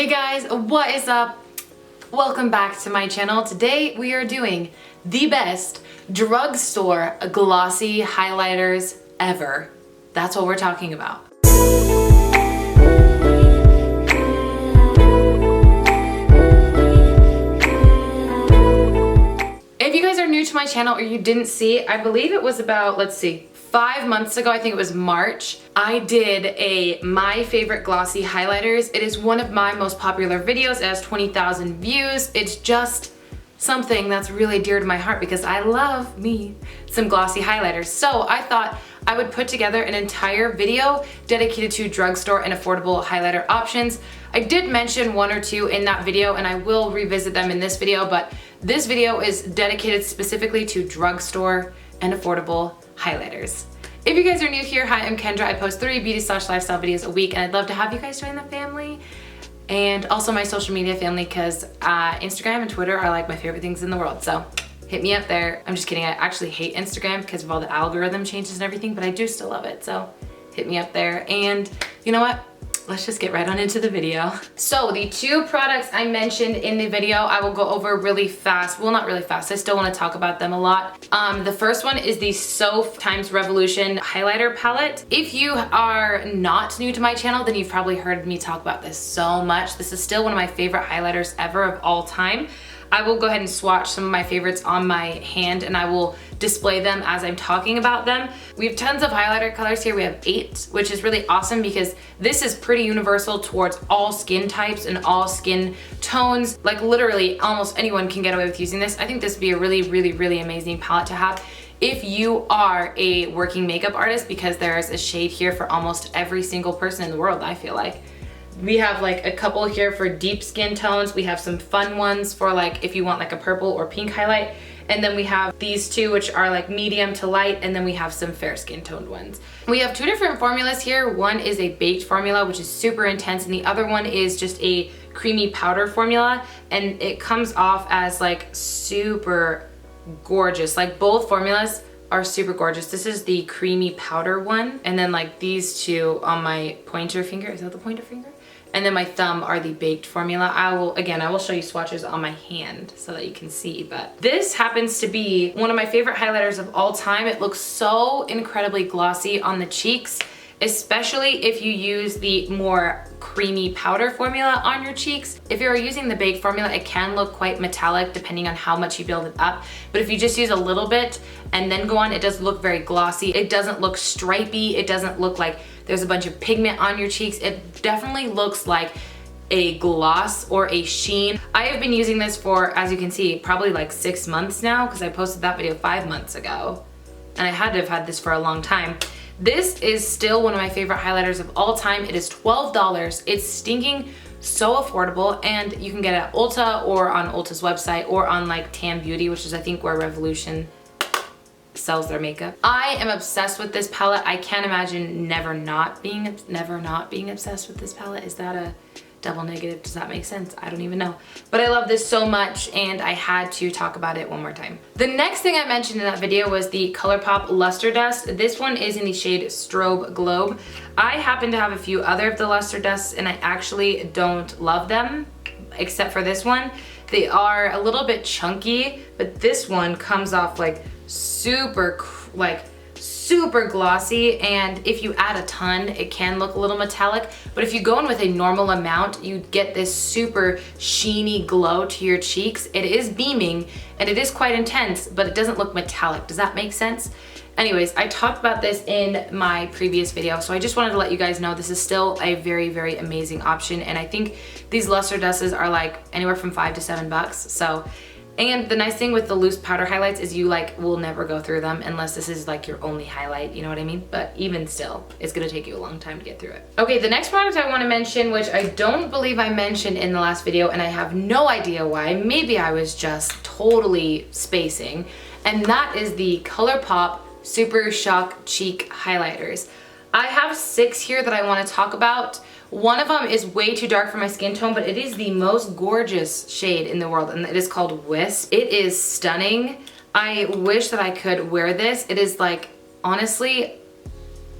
Hey guys, what is up? Welcome back to my channel. Today we are doing the best drugstore glossy highlighters ever. That's what we're talking about. If you guys are new to my channel or you didn't see, I believe it was about, let's see, 5 months ago, I think it was March, I did a my favorite glossy highlighters. It is one of my most popular videos. It has 20,000 views. It's just something that's really dear to my heart because I love me some glossy highlighters. So I thought I would put together an entire video dedicated to drugstore and affordable highlighter options. I did mention one or two in that video and I will revisit them in this video, but this video is dedicated specifically to drugstore and affordable highlighters. If you guys are new here, hi, I'm Kendra. I post 3 beauty/lifestyle videos a week and I'd love to have you guys join the family and also my social media family because Instagram and Twitter are like my favorite things in the world. So hit me up there. I'm just kidding. I actually hate Instagram because of all the algorithm changes and everything, but I do still love it. So hit me up there. And you know what? Let's just get right on into the video. So the 2 products I mentioned in the video, I will go over really fast. Well, not really fast. I still want to talk about them a lot. The first one is the Soph x Revolution highlighter palette. If you are not new to my channel, then you've probably heard me talk about this so much. This is still one of my favorite highlighters ever of all time. I will go ahead and swatch some of my favorites on my hand and I will display them as I'm talking about them. We have tons of highlighter colors here. We have 8, which is really awesome because this is pretty universal towards all skin types and all skin tones. Like literally almost anyone can get away with using this. I think this would be a really amazing palette to have if you are a working makeup artist because there's a shade here for almost every single person in the world, I feel like. We have like a couple here for deep skin tones. We have some fun ones for like if you want like a purple or pink highlight. And then we have these 2 which are like medium to light, and then we have some fair skin toned ones. We have 2 different formulas here. One is a baked formula which is super intense and the other one is just a creamy powder formula and it comes off as like super gorgeous. Like both formulas are super gorgeous. This is the creamy powder one and then like these 2 on my pointer finger. Is that the pointer finger? And then my thumb are the baked formula. I will show you swatches on my hand so that you can see, but this happens to be one of my favorite highlighters of all time. It looks so incredibly glossy on the cheeks, especially if you use the more creamy powder formula on your cheeks. If you're using the baked formula, it can look quite metallic depending on how much you build it up. But if you just use a little bit and then go on, it does look very glossy. It doesn't look stripy. It doesn't look like there's a bunch of pigment on your cheeks. It definitely looks like a gloss or a sheen. I have been using this for, as you can see, probably like 6 months now because I posted that video 5 months ago. And I had to have had this for a long time. This is still one of my favorite highlighters of all time. It is $12. It's stinking so affordable and you can get it at Ulta or on Ulta's website or on like Tan Beauty, which is I think where Revolution sells their makeup. I am obsessed with this palette. I can't imagine never not being obsessed with this palette. Is that a double negative? Does that make sense? I don't even know. But I love this so much and I had to talk about it one more time. The next thing I mentioned in that video was the ColourPop Luster Dust. This one is in the shade Strobe Globe. I happen to have a few other of the Luster Dusts and I actually don't love them except for this one. They are a little bit chunky, but this one comes off like super glossy, and if you add a ton it can look a little metallic, but if you go in with a normal amount you get this super sheeny glow to your cheeks. It is beaming and it is quite intense, but it doesn't look metallic. Does that make sense? Anyways, I talked about this in my previous video, so I just wanted to let you guys know this is still a very amazing option, and I think these Luster Dusts are like anywhere from $5 to $7. So, and the nice thing with the loose powder highlights is you like will never go through them unless this is like your only highlight, you know what I mean? But even still, it's gonna take you a long time to get through it. Okay, the next product I wanna mention, which I don't believe I mentioned in the last video, and I have no idea why, maybe I was just totally spacing, and that is the ColourPop Super Shock Cheek Highlighters. I have 6 here that I wanna talk about. One of them is way too dark for my skin tone, but it is the most gorgeous shade in the world, and it is called Wisp. It is stunning. I wish that I could wear this. It is like, honestly,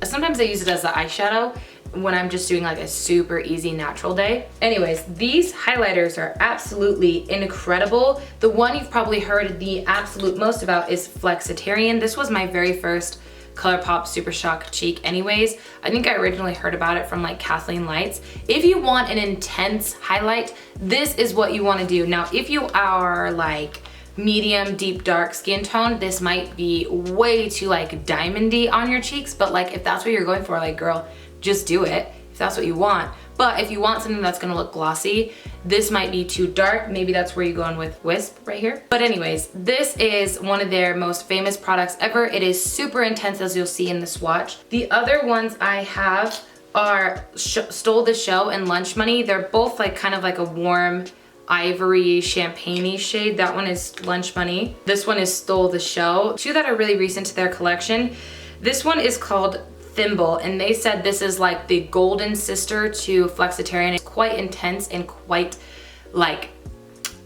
sometimes I use it as an eyeshadow, when I'm just doing like a super easy natural day. Anyways, these highlighters are absolutely incredible. The one you've probably heard the absolute most about is Flexitarian. This was my very first ColourPop Super Shock cheek anyways. I think I originally heard about it from like Kathleen Lights. If you want an intense highlight, this is what you want to do. Now, if you are like medium, deep, dark skin tone, this might be way too like diamondy on your cheeks, but like if that's what you're going for, like girl, just do it if that's what you want. But if you want something that's gonna look glossy, this might be too dark. Maybe that's where you go in with Wisp right here. But anyways, this is one of their most famous products ever. It is super intense, as you'll see in the swatch. The other ones I have are Stole the Show and Lunch Money. They're both like kind of like a warm ivory champagne-y shade. That one is Lunch Money. This one is Stole the Show. Two that are really recent to their collection. This one is called Thimble, and they said this is like the golden sister to Flexitarian. It's quite intense and quite like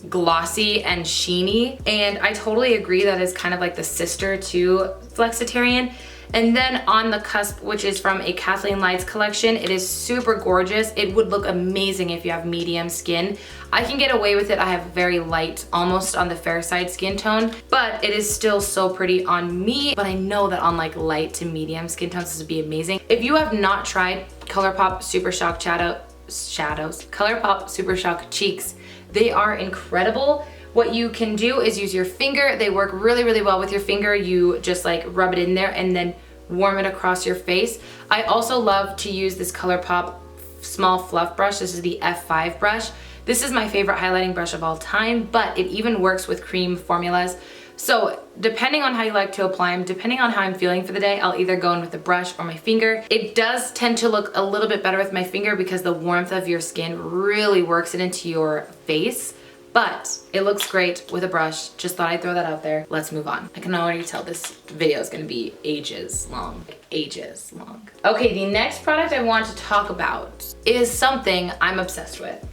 glossy and sheeny, and I totally agree that is kind of like the sister to Flexitarian. And then On the Cusp, which is from a Kathleen Lights collection, it is super gorgeous. It would look amazing if you have medium skin. I can get away with it. I have very light, almost on the fair side skin tone, but it is still so pretty on me. But I know that on like light to medium skin tones, this would be amazing. If you have not tried ColourPop Super Shock ColourPop Super Shock cheeks, they are incredible. What you can do is use your finger. They work really, really well with your finger. You just like rub it in there and then warm it across your face. I also love to use this ColourPop small fluff brush. This is the F5 brush. This is my favorite highlighting brush of all time, but it even works with cream formulas. So depending on how you like to apply them, depending on how I'm feeling for the day, I'll either go in with the brush or my finger. It does tend to look a little bit better with my finger because the warmth of your skin really works it into your face. But it looks great with a brush. Just thought I'd throw that out there. Let's move on. I can already tell this video is gonna be ages long, ages long. Okay, the next product I want to talk about is something I'm obsessed with.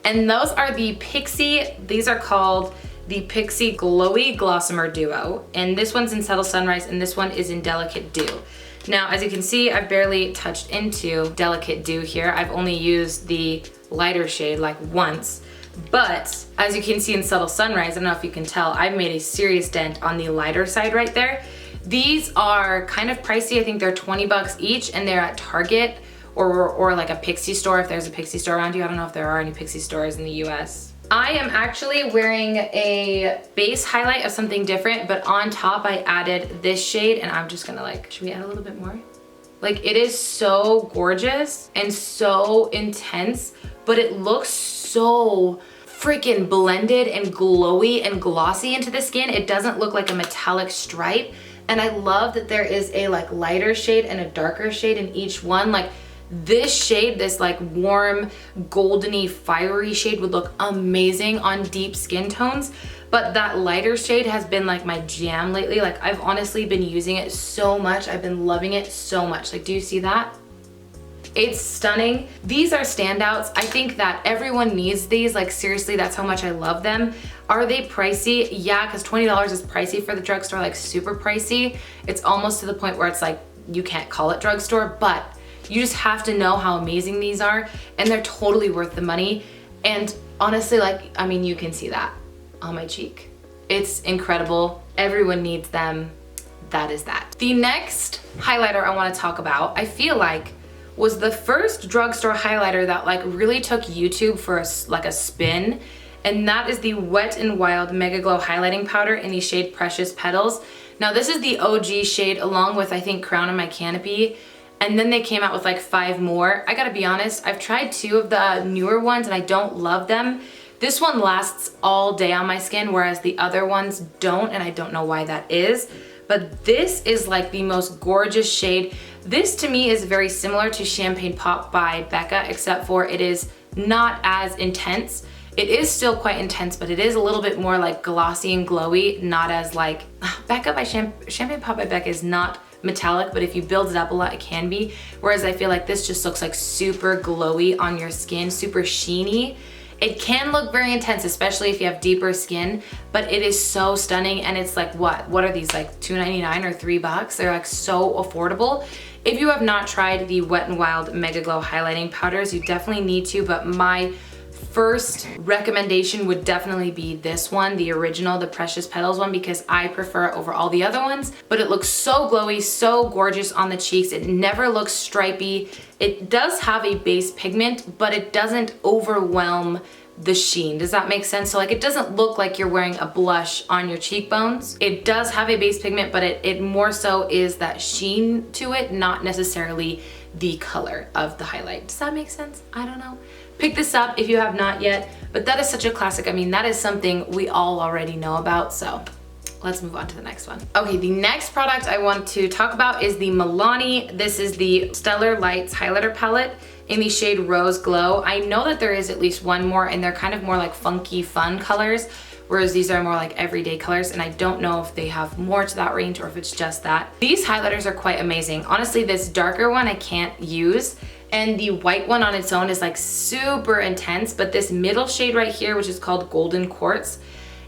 And those are the Pixie, these are called the Pixie Glowy Glossomer Duo. And this one's in Subtle Sunrise and this one is in Delicate Dew. Now, as you can see, I've barely touched into Delicate Dew here. I've only used the lighter shade like once. But as you can see in Subtle Sunrise, I don't know if you can tell, I've made a serious dent on the lighter side right there. These are kind of pricey. I think they're 20 bucks each, and they're at Target or like a Pixie store if there's a Pixie store around you. I don't know if there are any Pixie stores in the US. I am actually wearing a base highlight of something different, but on top I added this shade, and I'm just gonna like, should we add a little bit more? Like, it is so gorgeous and so intense, but it looks so freaking blended and glowy and glossy into the skin. It doesn't look like a metallic stripe. And I love that there is a like lighter shade and a darker shade in each one. Like this shade, this like warm, goldeny, fiery shade would look amazing on deep skin tones. But that lighter shade has been like my jam lately. Like I've honestly been using it so much. I've been loving it so much. Like, do you see that? It's stunning. These are standouts. I think that everyone needs these. Like seriously, that's how much I love them. Are they pricey? Yeah, because $20 is pricey for the drugstore, like super pricey. It's almost to the point where it's like, you can't call it drugstore, but you just have to know how amazing these are, and they're totally worth the money. And honestly, like, I mean, you can see that on my cheek. It's incredible. Everyone needs them. That is that. The next highlighter I want to talk about, I feel like was the first drugstore highlighter that like really took YouTube for a spin, and that is the Wet n Wild Mega Glow Highlighting Powder in the shade Precious Petals. Now this is the OG shade along with I think Crown of My Canopy, and then they came out with like 5 more. I gotta be honest, I've tried 2 of the newer ones and I don't love them. This one lasts all day on my skin, whereas the other ones don't, and I don't know why that is. But this is like the most gorgeous shade. This to me is very similar to Champagne Pop by Becca, except for it is not as intense. It is still quite intense, but it is a little bit more like glossy and glowy, not as like, Becca by Champagne Pop by Becca is not metallic, but if you build it up a lot, it can be. Whereas I feel like this just looks like super glowy on your skin, super sheeny. It can look very intense, especially if you have deeper skin, but it is so stunning. And it's like, what are these, like $2.99 or $3? They're like so affordable. If you have not tried the Wet n Wild Mega Glow highlighting powders, you definitely need to, but my first recommendation would definitely be this one, the original, the Precious Petals one, because I prefer it over all the other ones. But it looks so glowy, so gorgeous on the cheeks. It never looks stripy. It does have a base pigment, but it doesn't overwhelm the sheen. Does that make sense? So like it doesn't look like you're wearing a blush on your cheekbones. It does have a base pigment, but it more so is that sheen to it, not necessarily the color of the highlight. Does that make sense? I don't know. Pick this up if you have not yet, but that is such a classic. I mean, that is something we all already know about, so let's move on to the next one. Okay, the next product I want to talk about is the Milani. This is the Stellar Lights highlighter palette in the shade Rose Glow. I know that there is at least one more, and they're kind of more like funky, fun colors, whereas these are more like everyday colors, and I don't know if they have more to that range or if it's just that. These highlighters are quite amazing. Honestly, this darker one I can't use, and the white one on its own is like super intense, but this middle shade right here, which is called Golden Quartz,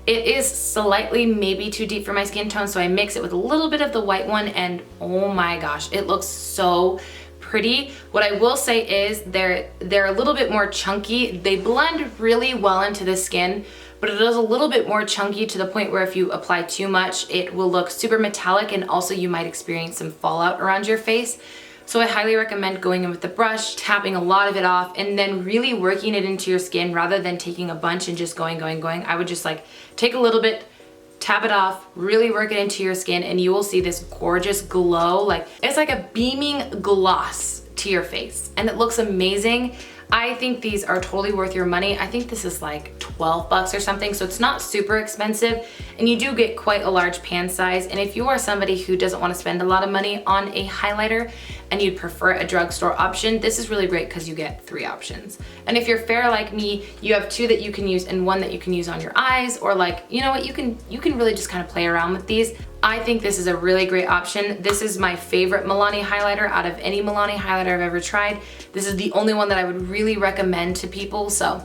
it is slightly maybe too deep for my skin tone, so I mix it with a little bit of the white one, and oh my gosh, it looks so pretty. What I will say is they're a little bit more chunky. They blend really well into the skin, but it is a little bit more chunky to the point where if you apply too much, it will look super metallic, and also you might experience some fallout around your face. So I highly recommend going in with the brush, tapping a lot of it off, and then really working it into your skin rather than taking a bunch and just going. I would just like take a little bit, tap it off, really work it into your skin, and you will see this gorgeous glow. Like it's like a beaming gloss to your face, and it looks amazing. I think these are totally worth your money. I think this is like 12 bucks or something, so it's not super expensive, and you do get quite a large pan size. And if you are somebody who doesn't want to spend a lot of money on a highlighter and you'd prefer a drugstore option, this is really great because you get 3 options. And if you're fair like me, you have 2 that you can use and 1 that you can use on your eyes, or like, you know what, you can really just kind of play around with these. I think this is a really great option. This is my favorite Milani highlighter out of any Milani highlighter I've ever tried. This is the only one that I would really recommend to people, so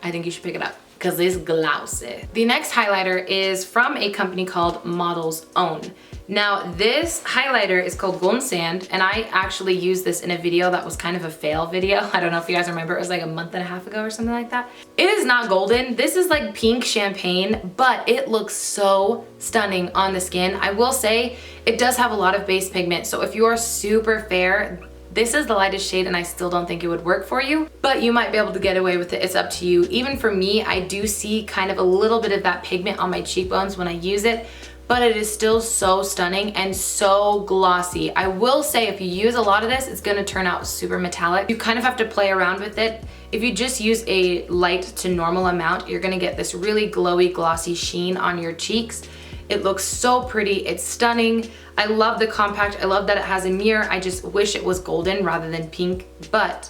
I think you should pick it up because it's glossy. The next highlighter is from a company called Model's Own. Now this highlighter is called Golden Sand, and I actually used this in a video that was kind of a fail video. I don't know if you guys remember, it was like a month and a half ago or something like that. It is not golden. This is like pink champagne, but it looks so stunning on the skin. I will say it does have a lot of base pigment, so if you are super fair, this is the lightest shade, and I still don't think it would work for you, but you might be able to get away with it. It's up to you. Even for me, I do see kind of a little bit of that pigment on my cheekbones when I use it, but it is still so stunning and so glossy. I will say if you use a lot of this, it's gonna turn out super metallic. You kind of have to play around with it. If you just use a light to normal amount, you're gonna get this really glowy, glossy sheen on your cheeks. It looks so pretty, it's stunning. I love the compact, I love that it has a mirror. I just wish it was golden rather than pink, but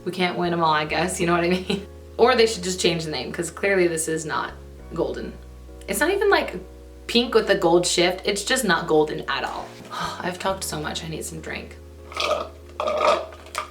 we can't win them all, I guess, you know what I mean? Or they should just change the name, because clearly this is not golden. It's not even like pink with the gold shift, it's just not golden at all. I've talked so much, I need some drink.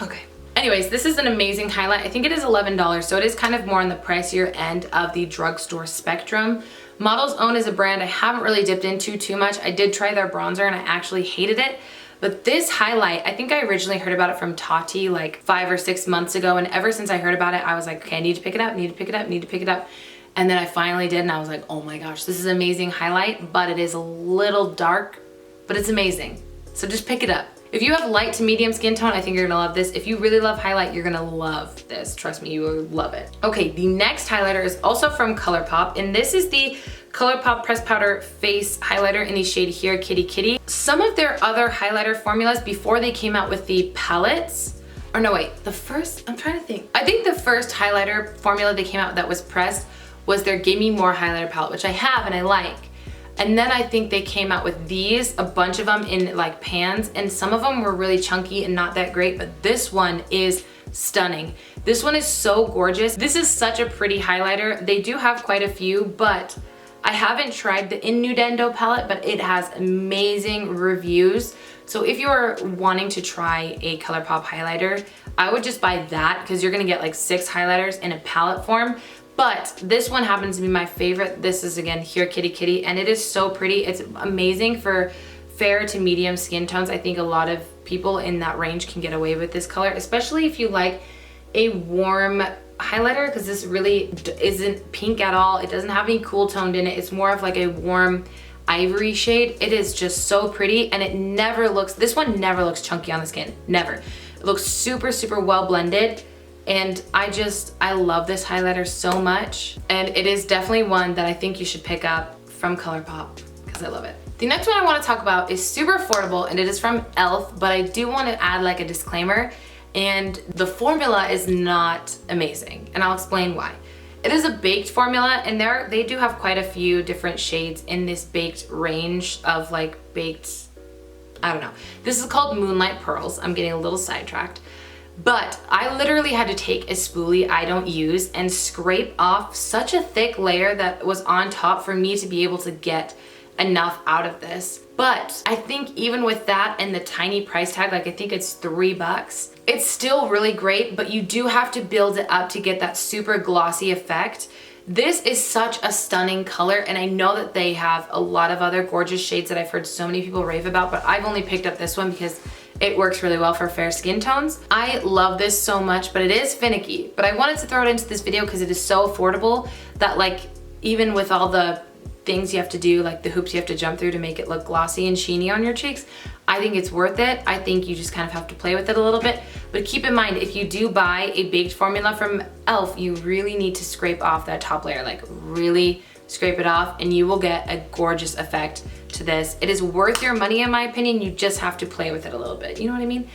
Okay. Anyways, this is an amazing highlight. I think it is $11, so it is kind of more on the pricier end of the drugstore spectrum. Model's Own is a brand I haven't really dipped into too much. I did try their bronzer and I actually hated it. But this highlight, I think I originally heard about it from Tati like 5 or 6 months ago, and ever since I heard about it, I was like, okay, I need to pick it up, need to pick it up, need to pick it up. And then I finally did, and I was like, oh my gosh, this is an amazing highlight, but it is a little dark, but it's amazing. So just pick it up. If you have light to medium skin tone, I think you're gonna love this. If you really love highlight, you're gonna love this. Trust me, you will love it. Okay, the next highlighter is also from ColourPop, and this is the ColourPop Press Powder Face Highlighter in the shade Here Kitty Kitty. Some of their other highlighter formulas before they came out with the palettes, or no wait, I'm trying to think. I think the first highlighter formula they came out that was pressed was their Give Me More highlighter palette, which I have and I like. And then I think they came out with these, a bunch of them in like pans, and some of them were really chunky and not that great, but this one is stunning. This one is so gorgeous. This is such a pretty highlighter. They do have quite a few, but I haven't tried the Innuendo palette, but it has amazing reviews. So if you're wanting to try a ColourPop highlighter, I would just buy that because you're gonna get like 6 highlighters in a palette form. But this one happens to be my favorite. This is again Here Kitty Kitty, and it is so pretty. It's amazing for fair to medium skin tones, I think a lot of people in that range can get away with this color, especially if you like a warm highlighter, because this really isn't pink at all. It doesn't have any cool toned in it. It's more of like a warm ivory shade. It is just so pretty, and it never looks, this one never looks chunky on the skin, never. It looks super, super well blended, and I love this highlighter so much, and it is definitely one that I think you should pick up from ColourPop, because I love it. The next one I want to talk about is super affordable, and it is from e.l.f., but I do want to add like a disclaimer, and the formula is not amazing, and I'll explain why. It is a baked formula, and they do have quite a few different shades in this baked range of like baked, I don't know. This is called Moonlight Pearls. I'm getting a little sidetracked. But I literally had to take a spoolie I don't use and scrape off such a thick layer that was on top for me to be able to get enough out of this. But I think even with that and the tiny price tag, like I think it's $3, it's still really great, but you do have to build it up to get that super glossy effect. This is such a stunning color, and I know that they have a lot of other gorgeous shades that I've heard so many people rave about, but I've only picked up this one because it works really well for fair skin tones. I love this so much, but it is finicky. But I wanted to throw it into this video because it is so affordable that, like, even with all the things you have to do, like the hoops you have to jump through to make it look glossy and sheeny on your cheeks, I think it's worth it. I think you just kind of have to play with it a little bit. But keep in mind, if you do buy a baked formula from e.l.f., you really need to scrape off that top layer, like really scrape it off, and you will get a gorgeous effect to this. It is worth your money in my opinion. You just have to play with it a little bit, you know what I mean?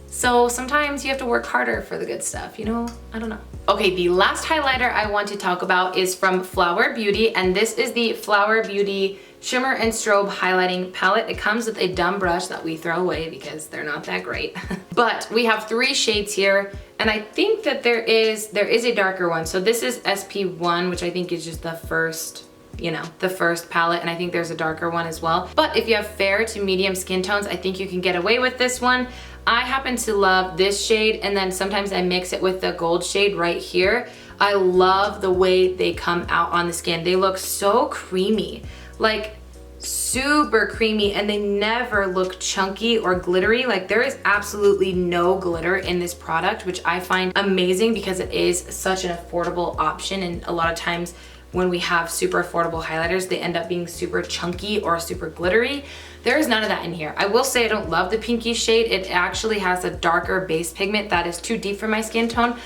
So sometimes you have to work harder for the good stuff, you know? I don't know. Okay, the last highlighter I want to talk about is from Flower Beauty, and this is the Flower Beauty Shimmer and Strobe Highlighting Palette. It comes with a dumb brush that we throw away because they're not that great. But we have 3 shades here, and I think that there is a darker one. So this is SP1, which I think is just the first, you know, the first palette, and I think there's a darker one as well. But if you have fair to medium skin tones, I think you can get away with this one. I happen to love this shade, and then sometimes I mix it with the gold shade right here. I love the way they come out on the skin. They look so creamy, like super creamy, and they never look chunky or glittery. Like there is absolutely no glitter in this product, which I find amazing because it is such an affordable option, and a lot of times when we have super affordable highlighters, they end up being super chunky or super glittery. There is none of that in here. I will say I don't love the pinky shade. It actually has a darker base pigment that is too deep for my skin tone.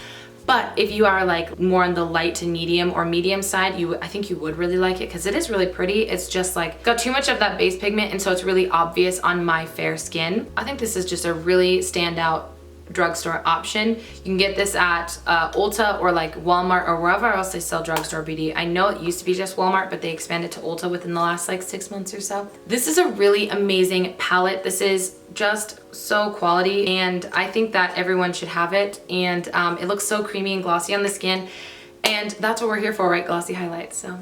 But if you are like more on the light to medium or medium side, I think you would really like it because it is really pretty. It's just like got too much of that base pigment, and so it's really obvious on my fair skin. I think this is just a really standout drugstore option. You can get this at Ulta or like Walmart or wherever else they sell drugstore beauty. I know it used to be just Walmart, but they expanded to Ulta within the last like 6 months or so. This is a really amazing palette. This is just so quality, and I think that everyone should have it. And it looks so creamy and glossy on the skin, and that's what we're here for, right? Glossy highlights. So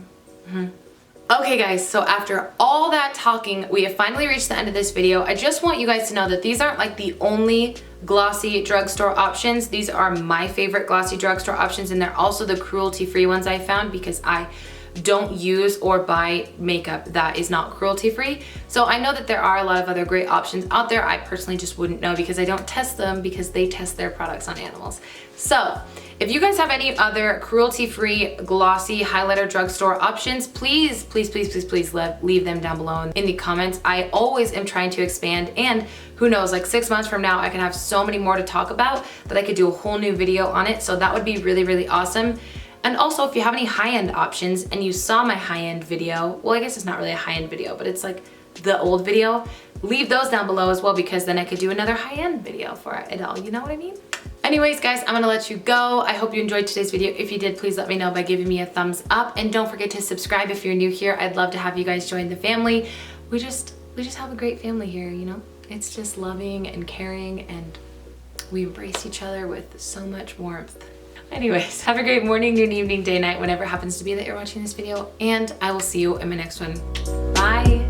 Okay guys, so after all that talking, we have finally reached the end of this video. I just want you guys to know that these aren't like the only glossy drugstore options. These are my favorite glossy drugstore options, and they're also the cruelty-free ones I found because I don't use or buy makeup that is not cruelty-free. So I know that there are a lot of other great options out there. I personally just wouldn't know because I don't test them, because they test their products on animals. So if you guys have any other cruelty-free glossy highlighter drugstore options, please leave them down below in the comments. I always am trying to expand, and who knows, like 6 months from now I can have so many more to talk about that I could do a whole new video on it. So that would be really, really awesome. And also, if you have any high-end options and you saw my high-end video, well, I guess it's not really a high-end video, but it's like the old video, leave those down below as well, because then I could do another high-end video for it all, you know what I mean? Anyways, guys, I'm gonna let you go. I hope you enjoyed today's video. If you did, please let me know by giving me a thumbs up, and don't forget to subscribe if you're new here. I'd love to have you guys join the family. We just have a great family here, you know? It's just loving and caring, and we embrace each other with so much warmth. Anyways, have a great morning, noon, evening, day, night, whenever it happens to be that you're watching this video, and I will see you in my next one. Bye!